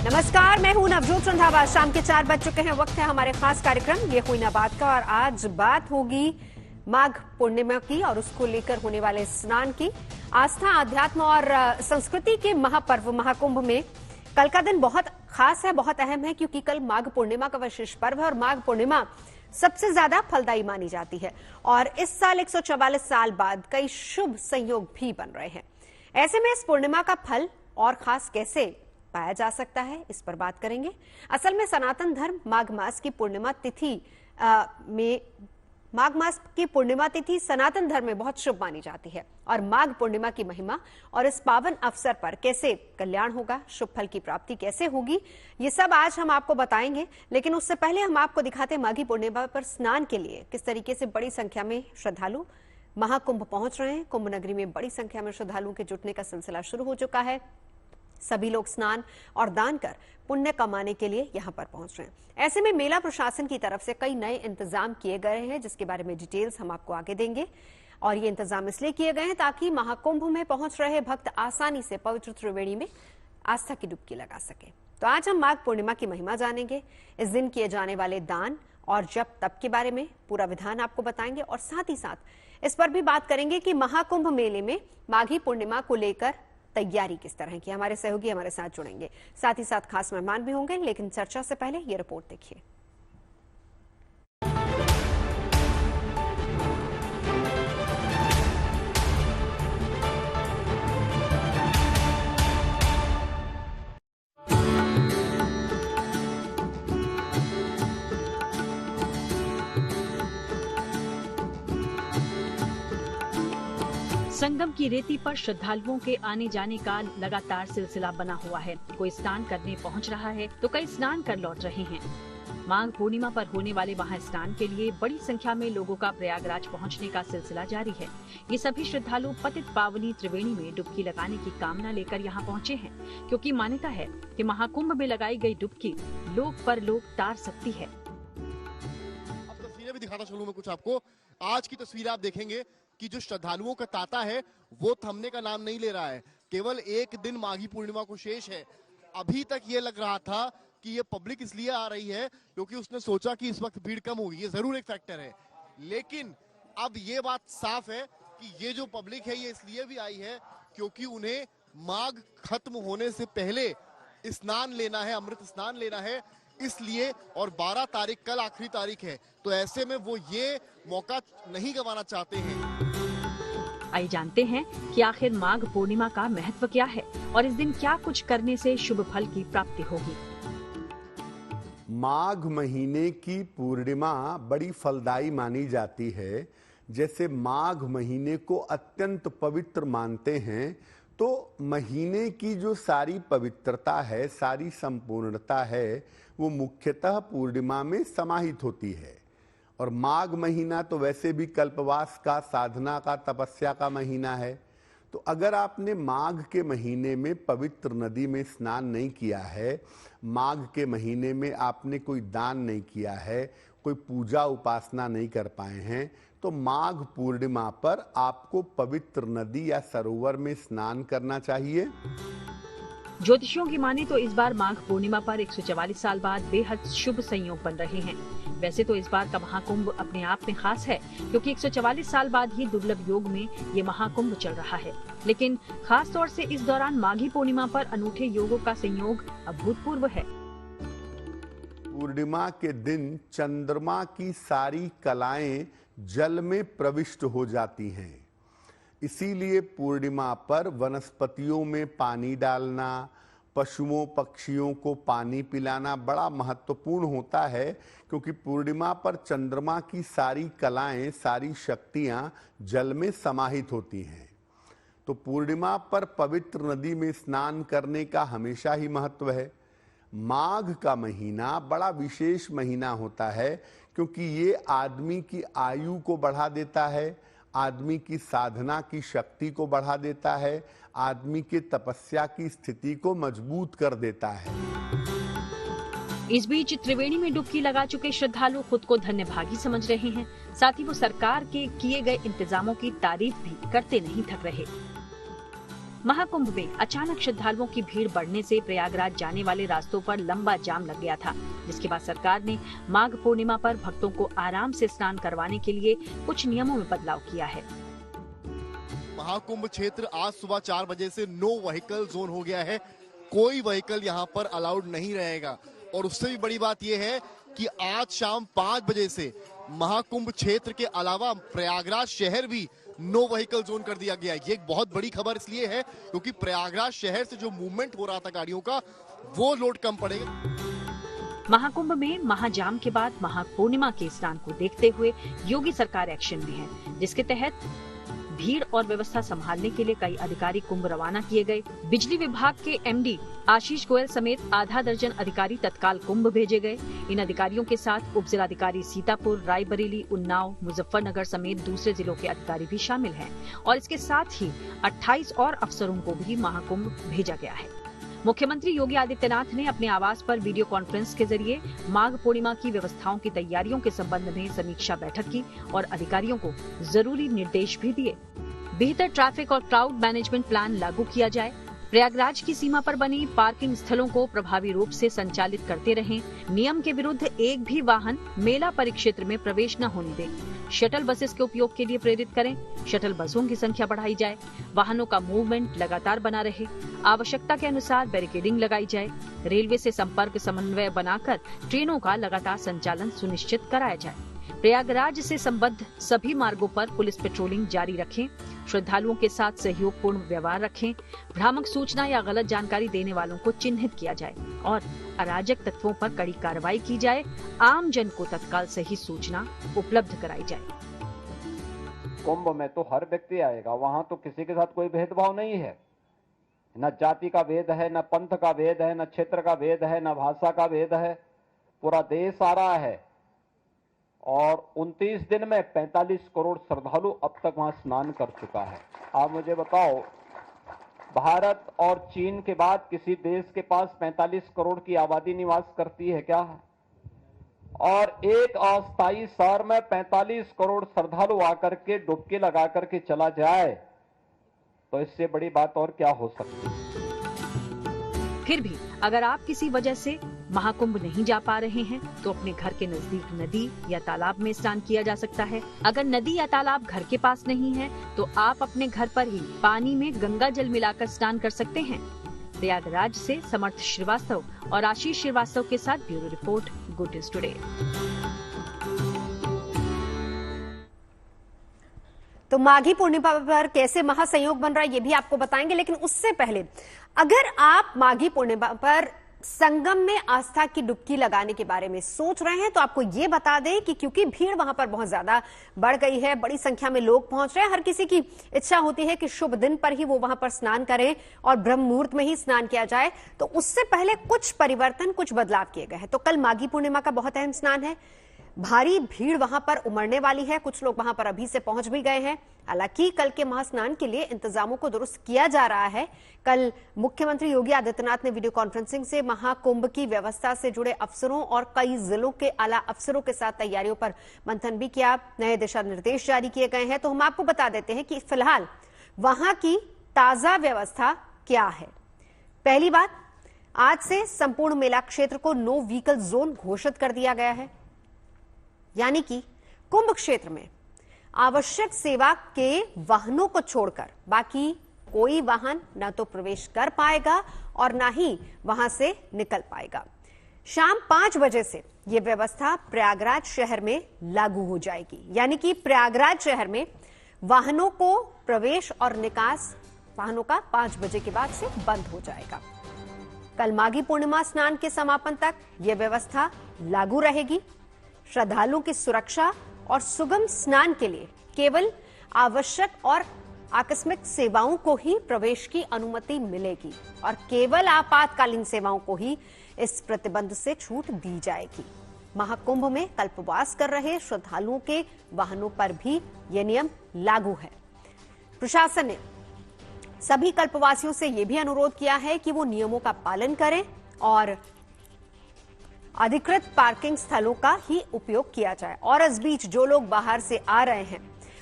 नमस्कार, मैं हूं नवजोत रंधावा। शाम के 4 बज चुके हैं। वक्त है हमारे खास कार्यक्रम ये हुई ना बात का, और आज बात होगी माघ पूर्णिमा की और उसको लेकर होने वाले स्नान की। आस्था, अध्यात्म और संस्कृति के महापर्व महाकुंभ में कल का दिन बहुत खास है, बहुत अहम है, क्योंकि कल माघ पूर्णिमा का विशेष पर्व है और माघ पूर्णिमा सबसे ज्यादा फलदायी मानी जाती है। और इस साल 144 साल बाद कई शुभ संयोग भी बन रहे हैं। ऐसे में इस पूर्णिमा का फल और खास कैसे पाया जा सकता है, इस पर बात करेंगे। असल में सनातन धर्म माघ मास की पूर्णिमा तिथि सनातन धर्म में बहुत शुभ मानी जाती है। और माघ पूर्णिमा की महिमा और इस पावन अवसर पर कैसे कल्याण होगा, शुभ फल की प्राप्ति कैसे होगी, ये सब आज हम आपको बताएंगे। लेकिन उससे पहले हम आपको दिखाते हैं माघी पूर्णिमा पर स्नान के लिए किस तरीके से बड़ी संख्या में श्रद्धालु महाकुंभ पहुंच रहे हैं। कुंभ नगरी में बड़ी संख्या में श्रद्धालुओं के जुटने का सिलसिला शुरू हो चुका है। सभी लोग स्नान और दान कर पुण्य कमाने के लिए यहां पर पहुंच रहे हैं। ऐसे में मेला प्रशासन की तरफ से कई नए इंतजाम किए गए हैं, जिसके बारे में डिटेल्स हम आपको आगे देंगे। और ये इंतजाम इसलिए किए गए हैं ताकि महाकुंभ में पहुंच रहे भक्त आसानी से पवित्र त्रिवेणी में आस्था की डुबकी लगा सके। तो आज हम माघ पूर्णिमा की महिमा जानेंगे, इस दिन किए जाने वाले दान और जप तप के बारे में पूरा विधान आपको बताएंगे। और साथ ही साथ इस पर भी बात करेंगे कि महाकुंभ मेले में माघी पूर्णिमा को लेकर तैयारी किस तरह की। हमारे सहयोगी हमारे साथ जुड़ेंगे, साथ ही साथ खास मेहमान भी होंगे। लेकिन चर्चा से पहले ये रिपोर्ट देखिए। संगम की रेती पर श्रद्धालुओं के आने जाने का लगातार सिलसिला बना हुआ है। कोई स्नान करने पहुंच रहा है तो कई स्नान कर लौट रहे हैं। माघ पूर्णिमा पर होने वाले वहां स्नान के लिए बड़ी संख्या में लोगों का प्रयागराज पहुंचने का सिलसिला जारी है। ये सभी श्रद्धालु पतित पावनी त्रिवेणी में डुबकी लगाने की कामना लेकर यहाँ पहुँचे हैं, क्योंकि मान्यता है कि महाकुंभ में लगाई गई डुबकी लोक परलोक तार सकती है। अब तस्वीरें भी दिखाता चलूं मैं कुछ आपको। आज की तस्वीर आप देखेंगे कि जो श्रद्धालुओं का तांता है वो थमने का नाम नहीं ले रहा है। केवल एक दिन माघी पूर्णिमा को शेष है। अभी तक ये लग रहा था कि ये पब्लिक इसलिए आ रही है क्योंकि उसने सोचा कि इस वक्त भीड़ कम होगी, ये जरूर एक फैक्टर है। लेकिन अब ये बात साफ है कि ये जो पब्लिक है ये इसलिए भी आई है क्योंकि उन्हें माघ खत्म होने से पहले स्नान लेना है, अमृत स्नान लेना है, इसलिए। और 12 तारीख कल आखिरी तारीख है, तो ऐसे में वो ये मौका नहीं गंवाना चाहते हैं। आइए जानते हैं कि आखिर माघ पूर्णिमा का महत्व क्या है और इस दिन क्या कुछ करने से शुभ फल की प्राप्ति होगी। माघ महीने की पूर्णिमा बड़ी फलदायी मानी जाती है। जैसे माघ महीने को अत्यंत पवित्र मानते हैं, तो महीने की जो सारी पवित्रता है, सारी संपूर्णता है, वो मुख्यतः पूर्णिमा में समाहित होती है। और माघ महीना तो वैसे भी कल्पवास का, साधना का, तपस्या का महीना है। तो अगर आपने माघ के महीने में पवित्र नदी में स्नान नहीं किया है, माघ के महीने में आपने कोई दान नहीं किया है, कोई पूजा उपासना नहीं कर पाए हैं, तो माघ पूर्णिमा पर आपको पवित्र नदी या सरोवर में स्नान करना चाहिए। ज्योतिषियों की माने तो इस बार माघ पूर्णिमा पर 144 साल बाद बेहद शुभ संयोग बन रहे हैं। वैसे तो इस बार का महाकुंभ अपने आप में खास है, क्योंकि 144 साल बाद ही दुर्लभ योग में ये महाकुंभ चल रहा है। लेकिन खास तौर से इस दौरान माघी पूर्णिमा पर अनूठे योगों का संयोग अभूतपूर्व है। पूर्णिमा के दिन चंद्रमा की सारी कलाएं जल में प्रविष्ट हो जाती हैं। इसीलिए पूर्णिमा पर वनस्पतियों में पानी डालना, पशुओं पक्षियों को पानी पिलाना बड़ा महत्वपूर्ण होता है, क्योंकि पूर्णिमा पर चंद्रमा की सारी कलाएं, सारी शक्तियां जल में समाहित होती हैं। तो पूर्णिमा पर पवित्र नदी में स्नान करने का हमेशा ही महत्व है। माघ का महीना बड़ा विशेष महीना होता है, क्योंकि ये आदमी की आयु को बढ़ा देता है, आदमी की साधना की शक्ति को बढ़ा देता है, आदमी के तपस्या की स्थिति को मजबूत कर देता है। इस बीच त्रिवेणी में डुबकी लगा चुके श्रद्धालु खुद को धन्यभागी समझ रहे हैं। साथ ही वो सरकार के किए गए इंतजामों की तारीफ भी करते नहीं थक रहे। महाकुंभ में अचानक श्रद्धालुओं की भीड़ बढ़ने से प्रयागराज जाने वाले रास्तों पर लंबा जाम लग गया था, जिसके बाद सरकार ने माघ पूर्णिमा पर भक्तों को आराम से स्नान करवाने के लिए कुछ नियमों में बदलाव किया है। महाकुंभ क्षेत्र आज सुबह 4 बजे से नो व्हीकल जोन हो गया है। कोई व्हीकल यहाँ पर अलाउड नहीं रहेगा। और उससे भी बड़ी बात यह है कि आज शाम 5 बजे से महाकुंभ क्षेत्र के अलावा प्रयागराज शहर भी नो व्हीकल जोन कर दिया गया है। ये एक बहुत बड़ी खबर इसलिए है क्योंकि प्रयागराज शहर से जो मूवमेंट हो रहा था गाड़ियों का, वो लोड कम पड़ेगा। महाकुंभ में महाजाम के बाद महापूर्णिमा के स्नान को देखते हुए योगी सरकार एक्शन में है, जिसके तहत भीड़ और व्यवस्था संभालने के लिए कई अधिकारी कुंभ रवाना किए गए। बिजली विभाग के एमडी आशीष गोयल समेत आधा दर्जन अधिकारी तत्काल कुंभ भेजे गए। इन अधिकारियों के साथ उप जिलाधिकारी सीतापुर, रायबरेली, उन्नाव, मुजफ्फरनगर समेत दूसरे जिलों के अधिकारी भी शामिल हैं और इसके साथ ही 28 और अफसरों को भी महाकुंभ भेजा गया है। मुख्यमंत्री योगी आदित्यनाथ ने अपने आवास पर वीडियो कॉन्फ्रेंस के जरिए माघ पूर्णिमा की व्यवस्थाओं की तैयारियों के संबंध में समीक्षा बैठक की और अधिकारियों को जरूरी निर्देश भी दिए। बेहतर ट्रैफिक और क्राउड मैनेजमेंट प्लान लागू किया जाए। प्रयागराज की सीमा पर बनी पार्किंग स्थलों को प्रभावी रूप से संचालित करते रहें। नियम के विरुद्ध एक भी वाहन मेला परिक्षेत्र में प्रवेश न होने दें। शटल बसेस के उपयोग के लिए प्रेरित करें। शटल बसों की संख्या बढ़ाई जाए। वाहनों का मूवमेंट लगातार बना रहे। आवश्यकता के अनुसार बैरिकेडिंग लगाई जाए। रेलवे से संपर्क समन्वय बनाकर ट्रेनों का लगातार संचालन सुनिश्चित कराया जाए। प्रयागराज से संबद्ध सभी मार्गों पर पुलिस पेट्रोलिंग जारी रखें। श्रद्धालुओं के साथ सहयोगपूर्ण व्यवहार रखें। भ्रामक सूचना या गलत जानकारी देने वालों को चिन्हित किया जाए और अराजक तत्वों पर कड़ी कार्रवाई की जाए। आम जन को तत्काल सही सूचना उपलब्ध कराई जाए। कुंभ में तो हर व्यक्ति आएगा, वहाँ तो किसी के साथ कोई भेदभाव नहीं है। न जाति का भेद है, न पंथ का भेद है, न क्षेत्र का भेद है, न भाषा का भेद है। पूरा देश आ रहा है और 29 दिन में 45 करोड़ श्रद्धालु अब तक वहां स्नान कर चुका है। आप मुझे बताओ, भारत और चीन के बाद किसी देश के पास 45 करोड़ की आबादी निवास करती है क्या? और एक अस्थायी शहर में 45 करोड़ श्रद्धालु आकर के डुबकी लगा करके चला जाए तो इससे बड़ी बात और क्या हो सकती है। फिर भी अगर आप किसी वजह से महाकुंभ नहीं जा पा रहे हैं तो अपने घर के नजदीक नदी या तालाब में स्नान किया जा सकता है। अगर नदी या तालाब घर के पास नहीं है तो आप अपने घर पर ही पानी में गंगा जल मिलाकर स्नान कर सकते हैं। प्रयागराज से समर्थ श्रीवास्तव और आशीष श्रीवास्तव के साथ bureau report, good news today. तो माघी पूर्णिमा पर कैसे महासंयोग बन रहा है ये भी आपको बताएंगे, लेकिन उससे पहले अगर आप माघी पूर्णिमा पर संगम में आस्था की डुबकी लगाने के बारे में सोच रहे हैं तो आपको ये बता दें कि क्योंकि भीड़ वहां पर बहुत ज्यादा बढ़ गई है, बड़ी संख्या में लोग पहुंच रहे हैं, हर किसी की इच्छा होती है कि शुभ दिन पर ही वो वहां पर स्नान करें और ब्रह्म मुहूर्त में ही स्नान किया जाए। तो उससे पहले कुछ परिवर्तन, कुछ बदलाव किए गए हैं। तो कल माघी पूर्णिमा का बहुत अहम स्नान है। भारी भीड़ वहां पर उमड़ने वाली है। कुछ लोग वहां पर अभी से पहुंच भी गए हैं। हालांकि कल के महास्नान के लिए इंतजामों को दुरुस्त किया जा रहा है। कल मुख्यमंत्री योगी आदित्यनाथ ने वीडियो कॉन्फ्रेंसिंग से महाकुंभ की व्यवस्था से जुड़े अफसरों और कई जिलों के आला अफसरों के साथ तैयारियों पर मंथन भी किया। नए दिशा निर्देश जारी किए गए हैं। तो हम आपको बता देते हैं कि फिलहाल वहां की ताजा व्यवस्था क्या है। पहली बात, आज से संपूर्ण मेला क्षेत्र को नो व्हीकल जोन घोषित कर दिया गया है, यानी कि कुंभ क्षेत्र में आवश्यक सेवा के वाहनों को छोड़कर बाकी कोई वाहन न तो प्रवेश कर पाएगा और न ही वहां से निकल पाएगा। शाम 5 बजे से यह व्यवस्था प्रयागराज शहर में लागू हो जाएगी, यानी कि प्रयागराज शहर में वाहनों को प्रवेश और निकास वाहनों का 5 बजे के बाद से बंद हो जाएगा। कल माघी पूर्णिमा स्नान के समापन तक यह व्यवस्था लागू रहेगी। श्रद्धालुओं की सुरक्षा और सुगम स्नान के लिए केवल आवश्यक और आकस्मिक सेवाओं को ही प्रवेश की अनुमति मिलेगी और केवल आपातकालीन सेवाओं को ही इस प्रतिबंध से छूट दी जाएगी। महाकुंभ में कल्पवास कर रहे श्रद्धालुओं के वाहनों पर भी यह नियम लागू है। प्रशासन ने सभी कल्पवासियों से यह भी अनुरोध किया है कि वो नियमों का पालन करें और अधिकृत पार्किंग स्थलों का ही उपयोग किया जाए। और इस बीच जो लोग बाहर से आ रहे हैं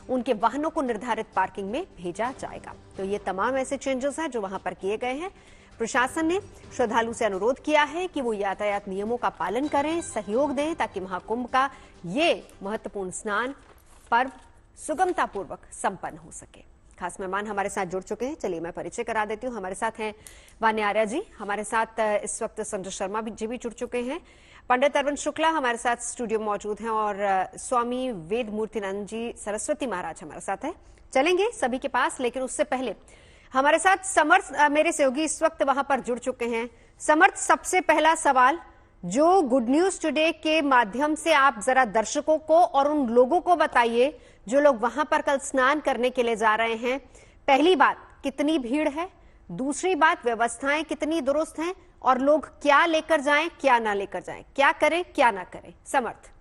उनके वाहनों को निर्धारित पार्किंग में भेजा जाएगा। तो ये तमाम ऐसे चेंजेस हैं जो वहां पर किए गए हैं। प्रशासन ने श्रद्धालु से अनुरोध किया है कि वो यातायात नियमों का पालन करें, सहयोग दें, ताकि महाकुंभ का ये महत्वपूर्ण स्नान पर्व सुगमतापूर्वक संपन्न हो सके। खास मेहमान हमारे साथ जुड़ चुके हैं, चलिए मैं परिचय करा देती हूँ। हमारे साथ हैं वान्य आर्या जी, हमारे साथ इस वक्त संजय शर्मा जी भी जुड़ चुके हैं, पंडित अरविंद शुक्ला हमारे साथ स्टूडियो में मौजूद हैं और स्वामी वेद मूर्तिनंद जी सरस्वती महाराज हमारे साथ हैं। चलेंगे सभी के पास, लेकिन उससे पहले हमारे साथ समर्थ मेरे सहयोगी इस वक्त वहां पर जुड़ चुके हैं। समर्थ, सबसे पहला सवाल जो गुड न्यूज टुडे के माध्यम से आप जरा दर्शकों को और उन लोगों को बताइए जो लोग वहां पर कल स्नान करने के लिए जा रहे हैं। पहली बात, कितनी भीड़ है? दूसरी बात, व्यवस्थाएं कितनी दुरुस्त हैं और लोग क्या लेकर जाएं, क्या ना लेकर जाएं, क्या करें, क्या ना करें? समर्थ।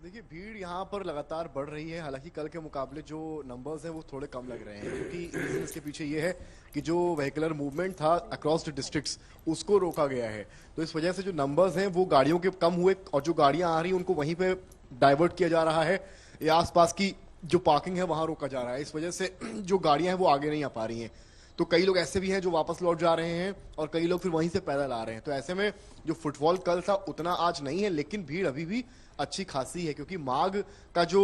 देखिए, भीड़ यहाँ पर लगातार बढ़ रही है। हालांकि कल के मुकाबले जो नंबर्स हैं वो थोड़े कम लग रहे हैं, क्योंकि रीजन इसके पीछे ये है कि जो व्हीकलर मूवमेंट था अक्रॉस द डिस्ट्रिक्ट्स उसको रोका गया है। तो इस वजह से जो नंबर्स हैं वो गाड़ियों के कम हुए और जो गाड़ियां आ रही हैं उनको वहीं पे डाइवर्ट किया जा रहा है या आसपास की जो पार्किंग है वहां रोका जा रहा है। इस वजह से जो गाड़ियां हैं वो आगे नहीं आ पा रही हैं। तो कई लोग ऐसे भी हैं जो वापस लौट जा रहे हैं और कई लोग फिर वहीं से पैदल आ रहे हैं। तो ऐसे में जो फुटफॉल कल था उतना आज नहीं है, लेकिन भीड़ अभी भी अच्छी खासी है, क्योंकि माघ का जो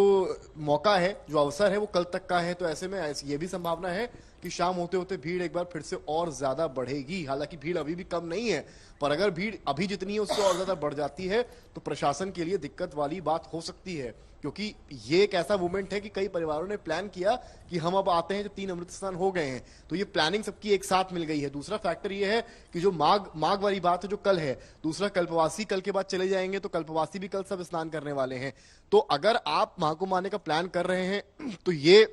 मौका है, जो अवसर है वो कल तक का है। तो ऐसे में ये भी संभावना है कि शाम होते होते भीड़ एक बार फिर से और ज्यादा बढ़ेगी। हालांकि भीड़ अभी भी कम नहीं है, पर अगर भीड़ अभी जितनी है उससे और ज्यादा बढ़ जाती है तो प्रशासन के लिए दिक्कत वाली बात हो सकती है, क्योंकि ये एक ऐसा मूवमेंट है कि कई परिवारों ने प्लान किया कि हम अब आते हैं जब 3 अमृत स्नान हो गए हैं, तो ये प्लानिंग सबकी एक साथ मिल गई है। दूसरा फैक्टर ये है कि जो माघ वाली बात है जो कल है, दूसरा कल्पवासी कल के बाद चले जाएंगे, तो कल्पवासी भी कल सब स्नान करने वाले हैं। तो अगर आप महाकुंभ आने का प्लान कर रहे हैं तो ये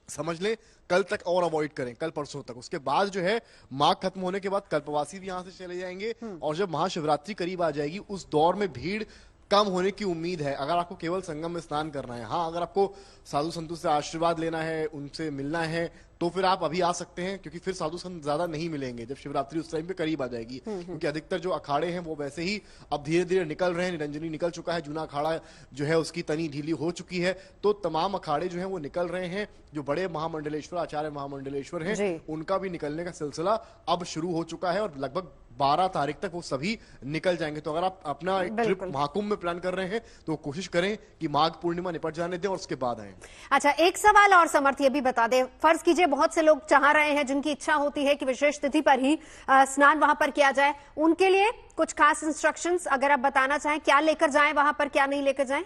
समझ लें कल तक और अवॉइड करें, कल परसों तक। उसके बाद जो है माघ खत्म होने के बाद कल्पवासी भी यहां से चले जाएंगे और जब महाशिवरात्रि करीब आ जाएगी उस दौर में भीड़ कम होने की उम्मीद है। अगर आपको केवल संगम में स्नान करना है, हाँ अगर आपको साधु संतों से आशीर्वाद लेना है, उनसे मिलना है, तो फिर आप अभी आ सकते हैं, क्योंकि फिर साधु संत ज्यादा नहीं मिलेंगे जब शिवरात्रि उस टाइम पे करीब आ जाएगी। क्योंकि अधिकतर जो अखाड़े हैं वो वैसे ही अब धीरे धीरे निकल रहे हैं। निरंजनी निकल चुका है, जूना अखाड़ा जो है उसकी तनी ढीली हो चुकी है, तो तमाम अखाड़े जो है वो निकल रहे हैं। जो बड़े महामंडलेश्वर आचार्य महामंडलेश्वर हैं उनका भी निकलने का सिलसिला अब शुरू हो चुका है और लगभग 12 तारीख तक वो सभी निकल जाएंगे। तो अगर आप अपना ट्रिप महाकुंभ में प्लान कर रहे हैं तो कोशिश करें कि माघ पूर्णिमा निपट जाने दें और उसके बाद आए। अच्छा, एक सवाल और समर्थ ये भी बता दे, फर्ज कीजिए बहुत से लोग चाह रहे हैं, जिनकी इच्छा होती है कि विशेष तिथि पर ही स्नान वहां पर किया जाए, उनके लिए कुछ खास इंस्ट्रक्शंस अगर आप बताना चाहें, क्या लेकर जाएं वहां पर, क्या नहीं लेकर जाएं?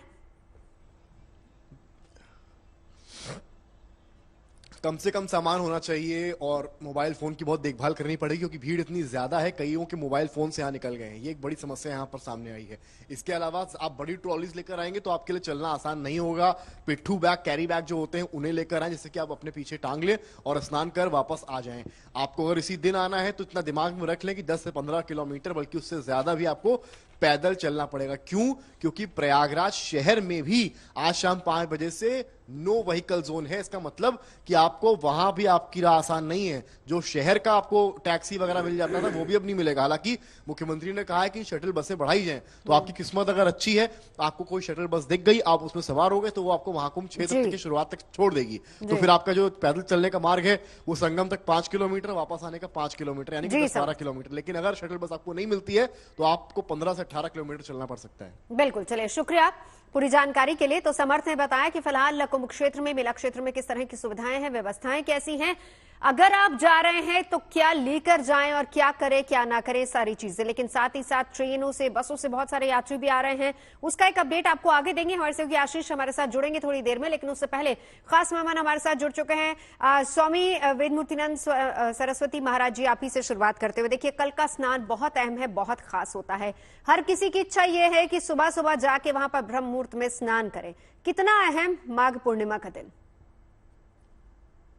कम से कम सामान होना चाहिए और मोबाइल फोन की बहुत देखभाल करनी पड़ेगी, क्योंकि भीड़ इतनी ज्यादा है, कईयों के मोबाइल फोन से यहाँ निकल गए हैं। ये एक बड़ी समस्या यहाँ पर सामने आई है। इसके अलावा आप बड़ी ट्रॉलीज लेकर आएंगे तो आपके लिए चलना आसान नहीं होगा। पिट्ठू बैग, कैरी बैग जो होते हैं उन्हें लेकर आए, जिससे कि आप अपने पीछे टांग लें और स्नान कर वापस आ जाएं। आपको अगर इसी दिन आना है तो इतना दिमाग में रख लें कि 10 से 15 किलोमीटर, बल्कि उससे ज्यादा भी आपको पैदल चलना पड़ेगा। क्यों? क्योंकि प्रयागराज शहर में भी आज शाम 5 बजे से नो व्हीकल जोन है। इसका मतलब कि आपको वहां भी आपकी राह आसान नहीं है। जो शहर का आपको टैक्सी वगैरह मिल जाता था वो भी अब नहीं मिलेगा। हालांकि मुख्यमंत्री ने कहा है कि शटल बसें बढ़ाई जाएं, तो आपकी किस्मत अगर अच्छी है, आपको कोई शटल बस दिख गई, आप उसमें सवार हो गए, तो वो आपको महाकुंभ 6 सप्ताह की शुरुआत तक छोड़ देगी। तो फिर आपका जो पैदल चलने का मार्ग है वो संगम तक 5 किलोमीटर, वापस आने का 5 किलोमीटर, यानी कि 10-12 किलोमीटर। लेकिन अगर शटल बस आपको नहीं मिलती है तो आपको 15 से 18 किलोमीटर चलना पड़ सकता है। बिल्कुल, चलिए शुक्रिया पूरी जानकारी के लिए। तो समर्थ ने बताया कि फिलहाल कुंभ क्षेत्र में, मेला क्षेत्र में किस तरह की सुविधाएं हैं, व्यवस्थाएं कैसी हैं, अगर आप जा रहे हैं तो क्या लेकर जाएं और क्या करें क्या ना करें, सारी चीजें। लेकिन साथ ही साथ ट्रेनों से, बसों से बहुत सारे यात्री भी आ रहे हैं, उसका एक अपडेट आपको आगे देंगे। हमारे सहयोगी आशीष हमारे साथ जुड़ेंगे थोड़ी देर में, लेकिन उससे पहले खास मेहमान हमारे साथ जुड़ चुके हैं। स्वामी वेद मूर्तिनंद सरस्वती महाराज जी, आप ही से शुरुआत करते हुए, देखिए कल का स्नान बहुत अहम है, बहुत खास होता है। हर किसी की इच्छा यह है कि सुबह सुबह जाके वहां पर ब्रह्म मुहूर्त में स्नान करें। कितना अहम माघ पूर्णिमा का दिन?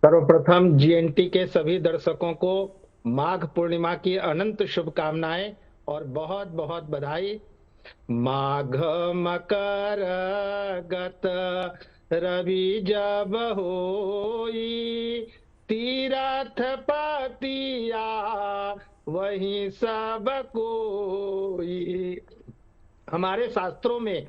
सर्वप्रथम जीएनटी के सभी दर्शकों को माघ पूर्णिमा की अनंत शुभकामनाएं और बहुत बहुत बधाई। माघ मकर गत रवि जब होई, तीरथ पतिया वही सब कोई। हमारे शास्त्रों में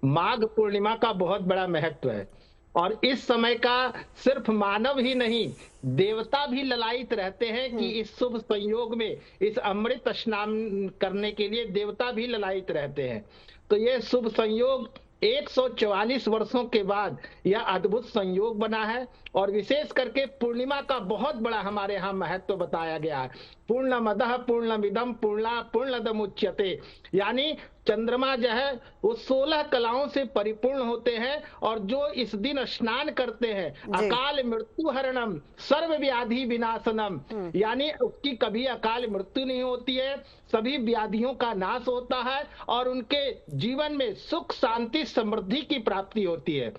माघ पूर्णिमा का बहुत बड़ा महत्व है और इस समय का सिर्फ मानव ही नहीं, देवता भी ललायित रहते हैं कि इस शुभ संयोग में इस अमृत स्नान करने के लिए देवता भी ललायित रहते हैं। तो ये शुभ संयोग 144 वर्षों के बाद यह अद्भुत संयोग बना है और विशेष करके पूर्णिमा का बहुत बड़ा हमारे यहाँ महत्व बताया गया है। पूर्णमदः पूर्णमिदं पूर्णदम उच्यते, यानी चंद्रमा जो है वो 16 कलाओं से परिपूर्ण होते हैं और जो इस दिन स्नान करते हैं अकाल मृत्यु हरणम सर्व व्याधि विनाशनम, यानी उसकी कभी अकाल मृत्यु नहीं होती है, सभी व्याधियों का नाश होता है और उनके जीवन में सुख शांति समृद्धि की प्राप्ति होती है।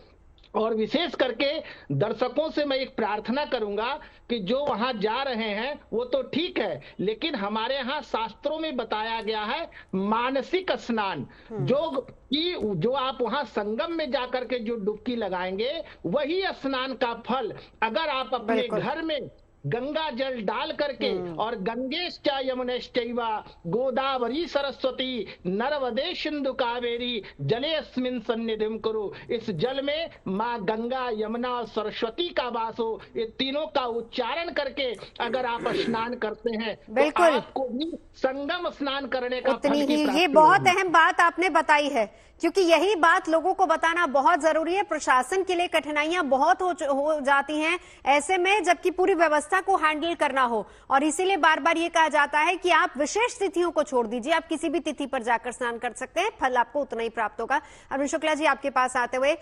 और विशेष करके दर्शकों से मैं एक प्रार्थना करूंगा कि जो वहां जा रहे हैं वो तो ठीक है, लेकिन हमारे यहाँ शास्त्रों में बताया गया है मानसिक स्नान, जो आप वहां संगम में जाकर के जो डुबकी लगाएंगे वही स्नान का फल अगर आप अपने घर में गंगा जल डाल करके और गंगेश्च यमुनेश्चैव गोदावरी सरस्वती नर्मदे सिंधु कावेरी जले अस्मिन् सन्निधिं कुरु, इस जल में माँ गंगा यमुना और सरस्वती का वास हो, ये तीनों का उच्चारण करके अगर आप स्नान करते हैं तो आपको भी संगम स्नान करने का उतनी ही ये बहुत अहम बात आपने बताई है, क्योंकि यही बात लोगों को बताना बहुत जरूरी है। प्रशासन के लिए कठिनाइयां बहुत हो जाती हैं ऐसे में, जबकि पूरी व्यवस्था को हैंडल करना हो, और इसीलिए बार बार ये कहा जाता है कि आप विशेष तिथियों को छोड़ दीजिए, आप किसी भी तिथि पर जाकर स्नान कर सकते हैं, फल आपको उतना ही प्राप्त होगा। अरविंद शुक्ला जी, आपके पास आते हुए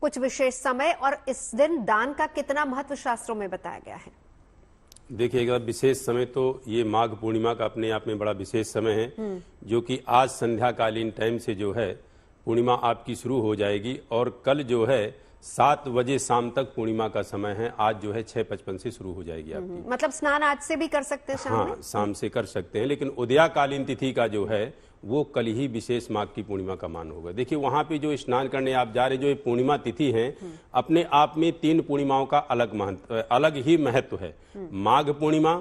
कुछ विशेष समय और इस दिन दान का कितना महत्व शास्त्रों में बताया गया है? देखिएगा, विशेष समय तो ये माघ पूर्णिमा का अपने आप में बड़ा विशेष समय है, जो कि आज संध्याकालीन टाइम से जो है पूर्णिमा आपकी शुरू हो जाएगी और कल जो है 7 बजे शाम तक पूर्णिमा का समय है। आज जो है 6:55 से शुरू हो जाएगी आपकी। मतलब स्नान आज से भी कर सकते हैं? हाँ, शाम से कर सकते हैं, लेकिन उदयाकालीन तिथि का जो है वो कल ही विशेष माघ की पूर्णिमा का मान होगा। देखिए, वहां पे जो स्नान करने आप जा रहे, जो ये पूर्णिमा तिथि है, अपने आप में 3 पूर्णिमाओं का अलग ही महत्व है। माघ पूर्णिमा,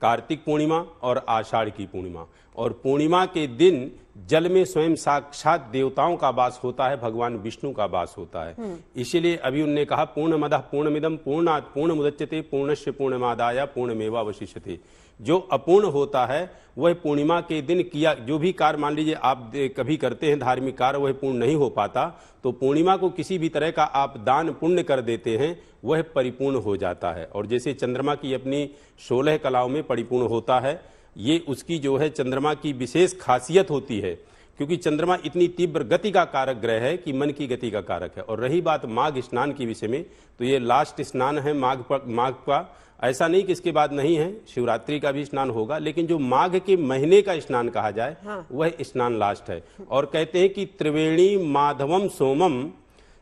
कार्तिक पूर्णिमा और आषाढ़ की पूर्णिमा। और पूर्णिमा के दिन जल में स्वयं साक्षात देवताओं का वास होता है, भगवान विष्णु का वास होता है। इसीलिए अभी उन्होंने कहा पूर्णमदः पूर्णमिदं पूर्णात् पूर्णमुदच्यते पूर्णस्य पूर्णमादाय पूर्णमेवावशिष्यते। जो अपूर्ण होता है वह पूर्णिमा के दिन किया जो भी कार्य, मान लीजिए आप कभी करते हैं धार्मिक कार्य, वह पूर्ण नहीं हो पाता, तो पूर्णिमा को किसी भी तरह का आप दान पुण्य कर देते हैं, वह परिपूर्ण हो जाता है। और जैसे चंद्रमा की अपनी 16 कलाओं में परिपूर्ण होता है, ये उसकी जो है चंद्रमा की विशेष खासियत होती है, क्योंकि चंद्रमा इतनी तीव्र गति का कारक ग्रह है कि मन की गति का कारक है। और रही बात माघ स्नान के विषय में, तो ये लास्ट स्नान है माघ का। ऐसा नहीं कि इसके बाद नहीं है, शिवरात्रि का भी स्नान होगा, लेकिन जो माघ के महीने का स्नान कहा जाए वह स्नान लास्ट है। और कहते हैं कि त्रिवेणी माधवम सोमम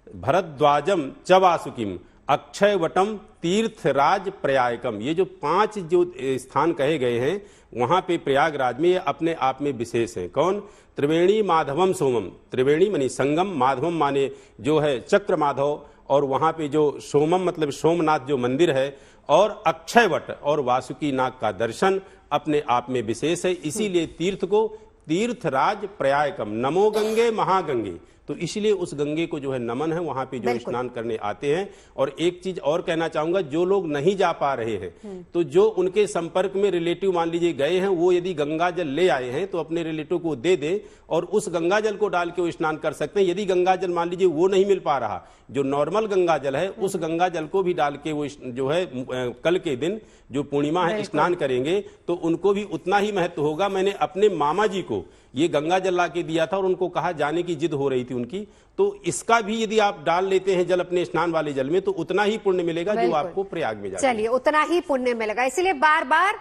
भरद्वाजम च वासुकिम अक्षय वटम तीर्थराज प्रयागम। ये जो 5 जो स्थान कहे गए हैं वहां पे प्रयागराज में, ये अपने आप में विशेष है। कौन? त्रिवेणी माधवम सोमम, त्रिवेणी माने संगम, माधवम माने जो है चक्र माधव, और वहां पे जो सोमम मतलब सोमनाथ जो मंदिर है, और अक्षय वट और वासुकी नाग का दर्शन अपने आप में विशेष है। इसीलिए तीर्थ को तीर्थराज प्रयागम, नमो गंगे महागंगे, तो इसलिए उस गंगे को जो है नमन है, वहां पे जो स्नान करने आते हैं। और एक चीज और कहना चाहूंगा, जो लोग नहीं जा पा रहे हैं, तो जो उनके संपर्क में रिलेटिव मान लीजिए गए हैं, वो यदि गंगा जल ले आए हैं तो अपने रिलेटिव को दे दे और उस गंगा जल को डाल के वो स्नान कर सकते हैं। यदि गंगा जल मान लीजिए वो नहीं मिल पा रहा, जो नॉर्मल गंगा जल है, उस गंगा जल को भी डाल के वो जो है कल के दिन जो पूर्णिमा है स्नान करेंगे, तो उनको भी उतना ही महत्व होगा। मैंने अपने मामा जी को ये गंगा जल ला के दिया था और उनको कहा, जाने की जिद हो रही थी उनकी, तो इसका भी यदि आप डाल लेते हैं जल अपने स्नान वाले जल में, तो उतना ही पुण्य मिलेगा जो आपको प्रयाग में जाएगा। चलिए, उतना ही पुण्य मिलेगा। इसलिए बार बार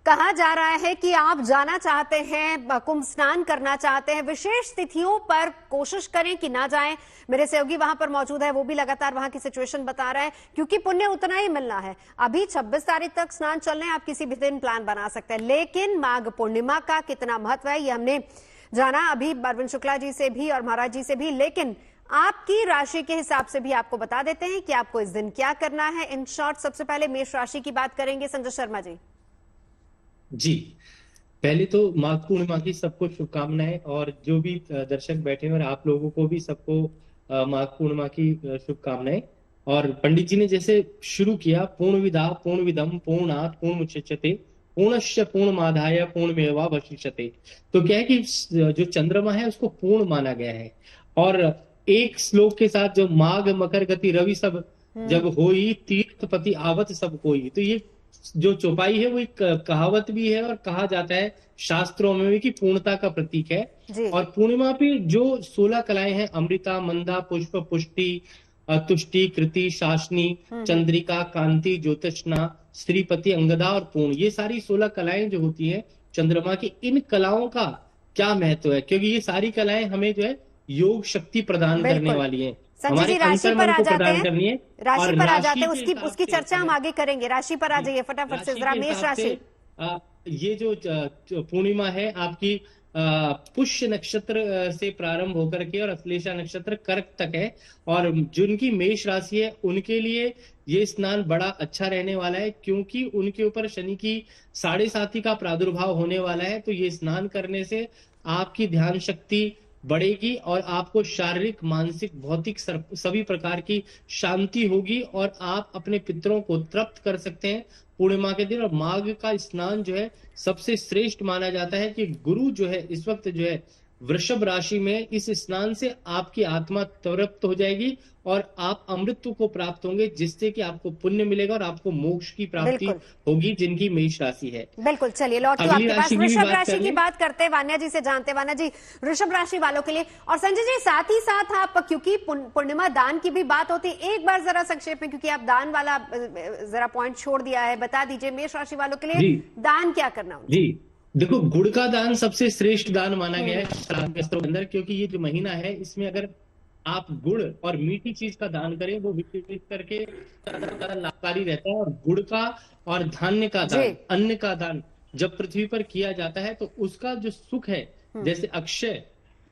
कहा जा रहा है कि आप जाना चाहते हैं, कुंभ स्नान करना चाहते हैं, विशेष तिथियों पर कोशिश करें कि ना जाएं। मेरे सहयोगी वहां पर मौजूद है, वो भी लगातार वहां की सिचुएशन बता रहे हैं, क्योंकि पुण्य उतना ही मिलना है। अभी 26 तारीख तक स्नान चल रहे हैं, आप किसी भी दिन प्लान बना सकते हैं, लेकिन माघ पूर्णिमा का कितना महत्व है ये हमने जाना अभी अरविंद शुक्ला जी से भी और महाराज जी से भी। लेकिन आपकी राशि के हिसाब से भी आपको बता देते हैं कि आपको इस दिन क्या करना है। इन शॉर्ट सबसे पहले मेष राशि की बात करेंगे, संजय शर्मा जी। जी, पहले तो माघ पूर्णिमा की सबको शुभकामनाएं, और जो भी दर्शक बैठे हैं और आप लोगों को भी सबको माघ पूर्णिमा की शुभकामनाएं। और पंडित जी ने जैसे शुरू किया, पूर्णविदा पूर्णविदम पूर्णात् पूर्णमुदच्यते पूर्णस्य पूर्णमादाय पूर्णमेवावशिष्यते। तो क्या है कि जो चंद्रमा है उसको पूर्ण माना गया है। और एक श्लोक के साथ जो माघ मकर गति रवि सब जब होई तीर्थपति आवत सब कोई, तो ये जो चौपाई है वो एक कहावत भी है और कहा जाता है शास्त्रों में भी कि पूर्णता का प्रतीक है। और पूर्णिमा पे जो 16 कलाएं हैं, अमृता मंदा पुष्प पुष्टि तुष्टि कृति शासनी चंद्रिका कांति ज्योतिष्णा श्रीपति अंगदा और पूर्ण, ये सारी 16 कलाएं जो होती हैं चंद्रमा की, इन कलाओं का क्या महत्व है, क्योंकि ये सारी कलाएं हमें जो है योग शक्ति प्रदान करने वाली हैं। संजय जी राशि पर आ जाते हैं, राशि पर आ जाते हैं, उसकी चर्चा हम आगे करेंगे। राशि पर आ जाइए फटाफट से जरा, मेष राशि। ये जो पूर्णिमा है आपकी पुष्य नक्षत्र से प्रारंभ होकर के और अश्लेषा नक्षत्र कर्क तक है, और जिनकी मेष राशि है उनके लिए ये स्नान बड़ा अच्छा रहने वाला है, क्योंकि उनके ऊपर शनि की 7.5 का प्रादुर्भाव होने वाला है। तो ये स्नान करने से आपकी ध्यान शक्ति बढ़ेगी और आपको शारीरिक मानसिक भौतिक सभी प्रकार की शांति होगी, और आप अपने पितरों को तृप्त कर सकते हैं पूर्णिमा के दिन। और माघ का स्नान जो है सबसे श्रेष्ठ माना जाता है कि गुरु जो है इस वक्त जो है वृषभ राशि में, इस स्नान से आपकी आत्मा तृप्त हो जाएगी और आप अमृत को प्राप्त होंगे, जिससे कि आपको पुण्य मिलेगा और आपको मोक्ष की प्राप्ति होगी, जिनकी मेष राशि है। बिल्कुल, चलिए लौट के आपके पास वृषभ राशि की बात करते हैं, वान्या जी से जानते हैं। वान्या जी, वृषभ राशि वालों के लिए, और संजय जी साथ ही साथ आप, क्योंकि पूर्णिमा दान की भी बात होती है, एक बार जरा संक्षेप में, क्योंकि आप दान वाला जरा पॉइंट छोड़ दिया है, बता दीजिए मेष राशि वालों के लिए दान क्या करना। जी देखो, गुड़ का दान सबसे श्रेष्ठ दान माना गया है शास्त्रों के अंदर, क्योंकि ये जो महीना है इसमें अगर आप गुड़ और मीठी चीज का दान करें वो विशेष करके लाभकारी रहता है। और गुड़ का और धान्य का दान, अन्न का दान जब पृथ्वी पर किया जाता है तो उसका जो सुख है, जैसे अक्षय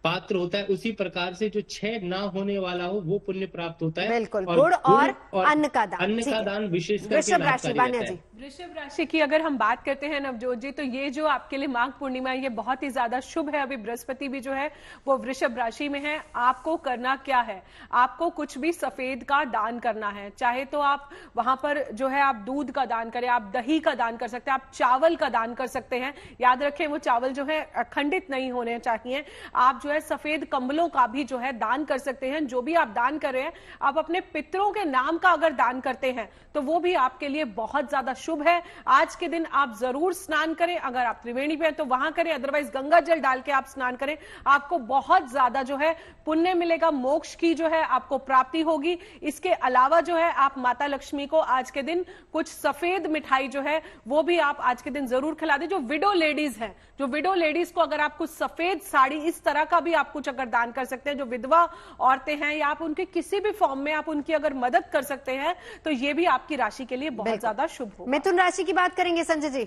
पात्र होता है, उसी प्रकार से जो क्षय ना होने वाला हो वो पुण्य प्राप्त होता है। बिल्कुल, गुड़ और अन्न का दान विशेष वृषभ राशि। वान्या जी, वृषभ राशि की अगर हम बात करते हैं नवजोत जी, तो ये जो आपके लिए माघ पूर्णिमा ये बहुत ही ज्यादा शुभ है। अभी बृहस्पति भी जो है वो वृषभ राशि में है। आपको करना क्या है, आपको कुछ भी सफेद का दान करना है, चाहे तो आप वहां पर जो है आप दूध का दान करें, आप दही का दान कर सकते हैं, आप चावल का दान कर सकते हैं। याद रखें वो चावल जो है खंडित नहीं होने चाहिए। आप जो है सफेद कंबलों का भी जो है दान कर सकते हैं। जो भी आप दान कर रहे हैं, आप अपने पितरों के नाम का अगर दान करते हैं तो वो भी आपके लिए बहुत ज्यादा शुभ है। आज के दिन आप जरूर स्नान करें, अगर आप त्रिवेणी पे हैं तो वहां करें, अदरवाइज गंगा जल डाल के आप स्नान करें, आपको बहुत ज्यादा जो है पुण्य मिलेगा, मोक्ष की जो है आपको प्राप्ति होगी। इसके अलावा जो है आप माता लक्ष्मी को आज के दिन कुछ सफेद मिठाई जो है वो भी आप आज के दिन जरूर खिला दें। जो विडो लेडीज हैं, जो विडो लेडीज को अगर आप कुछ सफेद साड़ी इस तरह का भी आप कुछ अगर दान कर सकते हैं, जो विधवा औरतें हैं या आप उनके किसी भी फॉर्म में आप उनकी अगर मदद कर सकते हैं, तो ये भी आपकी राशि के लिए बहुत ज्यादा शुभ होगा। मिथुन राशि की बात करेंगे संजय जी।